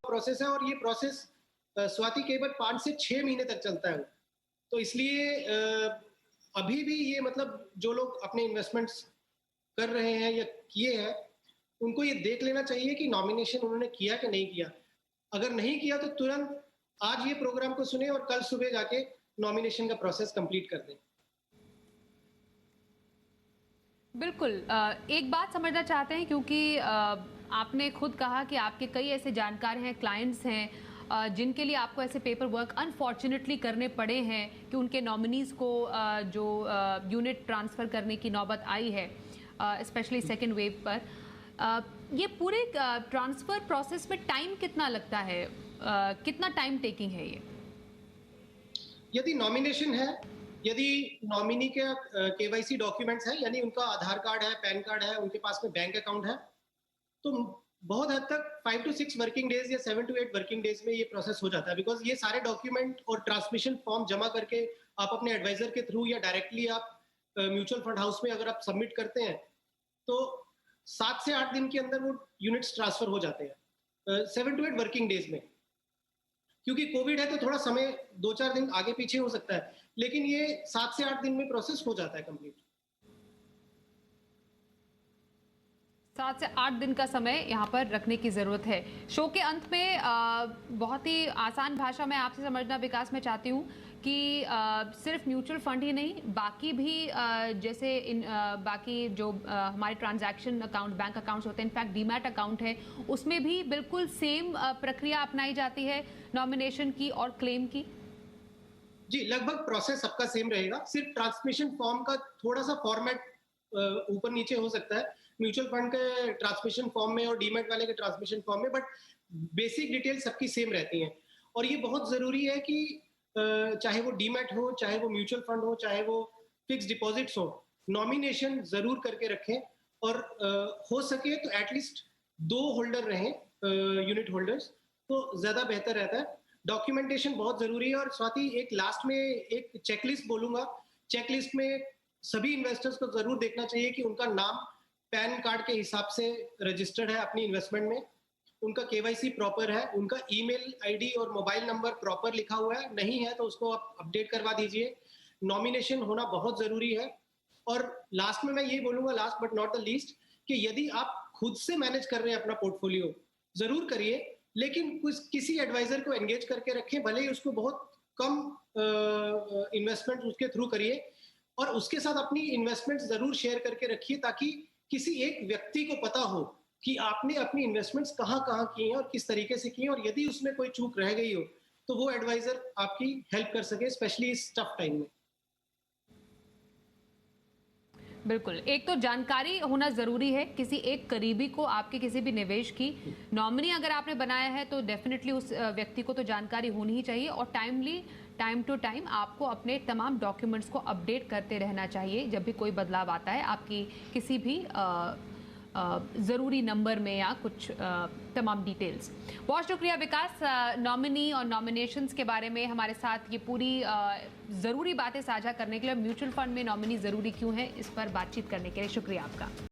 Process है और ये प्रोसेस स्वाति केवल 5 से 6 महीने तक चलता है। तो इसलिए अभी भी ये मतलब जो लोग अपने इन्वेस्टमेंट्स कर रहे हैं या किए हैं, उनको ये देख लेना चाहिए कि नॉमिनेशन उन्होंने किया कि नहीं किया। अगर नहीं किया तो तुरंत आज ये प्रोग्राम को सुने और कल सुबह जाके नॉमिनेशन का प्रोसेस कंप्लीट कर दें। बिल्कुल। एक बात समझना चाहते हैं क्योंकि आपने खुद कहा कि आपके कई ऐसे जानकार हैं, क्लाइंट्स हैं जिनके लिए आपको ऐसे पेपर वर्क अनफॉर्चुनेटली करने पड़े हैं कि उनके नॉमिनीज़ को जो यूनिट ट्रांसफ़र करने की नौबत आई है, स्पेशली सेकेंड वेव पर। ये पूरे ट्रांसफ़र प्रोसेस में टाइम कितना लगता है? कितना टाइम टेकिंग है ये? यदि नॉमिनेशन है, यदि नॉमिनी के केवाईसी डॉक्यूमेंट्स हैं, यानी उनका आधार कार्ड है, पैन कार्ड है, उनके पास में बैंक अकाउंट है, तो बहुत हद तक 5 to 6 वर्किंग डेज या 7 to 8 वर्किंग डेज में ये प्रोसेस हो जाता है। बिकॉज ये सारे डॉक्यूमेंट और ट्रांसमिशन फॉर्म जमा करके आप अपने एडवाइजर के थ्रू या डायरेक्टली आप म्यूचुअल फंड हाउस में अगर आप सबमिट करते हैं, तो 7 से 8 दिन के अंदर वो यूनिट्स ट्रांसफर हो जाते हैं, 7 to 8 वर्किंग डेज में। क्योंकि कोविड है तो थोड़ा समय 2-4 दिन आगे पीछे हो सकता है, लेकिन ये 7 से 8 दिन में प्रोसेस हो जाता है कंप्लीट। 7 से 8 दिन का समय यहाँ पर रखने की ज़रूरत है। शो के अंत में बहुत ही आसान भाषा में आपसे समझना विकास मैं चाहती हूँ कि सिर्फ म्यूचुअल फंड ही नहीं, बाकी भी जैसे बाकी जो हमारे ट्रांजैक्शन अकाउंट, बैंक अकाउंट्स होते हैं, इनफैक्ट डीमैट अकाउंट है, उसमें भी बिल्कुल सेम प्रक्रिया अपनाई जाती है नॉमिनेशन की और क्लेम की? जी, लगभग प्रोसेस सबका सेम रहेगा। सिर्फ ट्रांसमिशन फॉर्म का थोड़ा सा फॉर्मेट ऊपर नीचे हो सकता है म्यूचुअल फंड के ट्रांसमिशन फॉर्म में और डीमैट वाले के ट्रांसमिशन फॉर्म में, बट बेसिक डिटेल सबकी सेम रहती हैं। और ये बहुत जरूरी है कि चाहे वो डीमैट हो, चाहे वो म्यूचुअल फंड हो, चाहे वो फिक्स डिपॉजिट्स हो, नॉमिनेशन जरूर करके रखें। और हो सके तो एटलीस्ट 2 होल्डर रहें, यूनिट होल्डर्स, तो ज्यादा बेहतर रहता है। डॉक्यूमेंटेशन बहुत जरूरी है। और साथ ही एक लास्ट में एक चेकलिस्ट बोलूंगा। चेकलिस्ट में सभी इन्वेस्टर्स को जरूर देखना चाहिए कि उनका नाम पैन कार्ड के हिसाब से रजिस्टर्ड है अपनी इन्वेस्टमेंट में, उनका केवाईसी प्रॉपर है, उनका ईमेल आईडी और मोबाइल नंबर प्रॉपर लिखा हुआ है, नहीं है तो उसको आप अपडेट करवा दीजिए। नॉमिनेशन होना बहुत जरूरी है। और लास्ट में मैं ये बोलूंगा, last but not the least, कि यदि आप खुद से मैनेज कर रहे हैं अपना पोर्टफोलियो, जरूर करिए, लेकिन कुछ किसी एडवाइजर को एंगेज करके रखें, भले ही उसको बहुत कम इन्वेस्टमेंट उसके थ्रू करिए, और उसके साथ अपनी इन्वेस्टमेंट जरूर शेयर करके रखिए, ताकि किसी एक व्यक्ति को पता हो कि आपने अपनी इन्वेस्टमेंट्स कहाँ कहाँ की हैं और किस तरीके से की हैं, और यदि उसमें कोई चूक रह गई हो तो वो एडवाइजर आपकी हेल्प कर सके, स्पेशली इस टफ टाइम में। बिल्कुल, एक तो जानकारी होना ज़रूरी है किसी एक करीबी को, आपके किसी भी निवेश की। नॉमिनी अगर आपने बनाया है तो डेफिनेटली उस व्यक्ति को तो जानकारी होनी ही चाहिए, और टाइम टू टाइम आपको अपने तमाम डॉक्यूमेंट्स को अपडेट करते रहना चाहिए जब भी कोई बदलाव आता है आपकी किसी भी ज़रूरी नंबर में या कुछ तमाम डिटेल्स। बहुत शुक्रिया विकास, नॉमिनी और नॉमिनेशंस के बारे में हमारे साथ ये पूरी ज़रूरी बातें साझा करने के लिए। म्यूचुअल फंड में नॉमिनी ज़रूरी क्यों है, इस पर बातचीत करने के लिए शुक्रिया आपका।